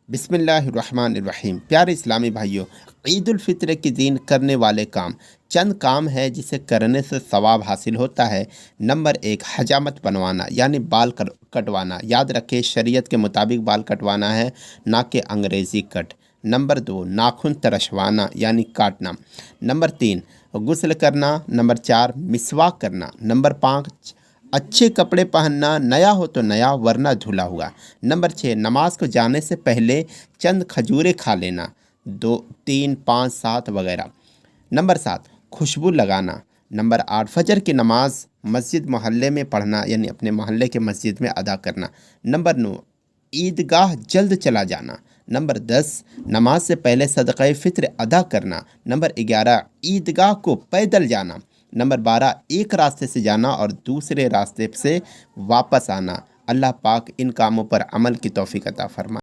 بسم اللہ الرحمن الرحیم۔ پیارے اسلامی بھائیوں، عید الفطر کے دن کرنے والے کام چند کام ہے جسے کرنے سے ثواب حاصل ہوتا ہے۔ نمبر 1، حجامت بنوانا یعنی بال کٹوانا۔ یاد رکھے شریعت کے مطابق بال کٹوانا ہے، نہ کہ انگریزی کٹ۔ نمبر 2، ناخن ترشوانا یعنی کاٹنا۔ نمبر 3، غسل کرنا۔ نمبر 4، مسواک کرنا۔ نمبر 5، اچھے کپڑے پہننا، نیا ہو تو نیا ورنہ دھلا ہوا۔ نمبر 6، نماز کو جانے سے پہلے چند کھجوریں کھا لینا، 2، 3، 5، 7 وغیرہ۔ نمبر 7، خوشبو لگانا۔ نمبر 8، فجر کی نماز مسجد محلے میں پڑھنا یعنی اپنے محلے کے مسجد میں ادا کرنا۔ نمبر 9، عیدگاہ جلد چلا جانا۔ نمبر 10، نماز سے پہلے صدقہ فطر ادا کرنا۔ نمبر 11، عیدگاہ کو پیدل جانا۔ نمبر 12، ایک راستے سے جانا اور دوسرے راستے سے واپس آنا۔ اللہ پاک ان کاموں پر عمل کی توفیق عطا فرمائے۔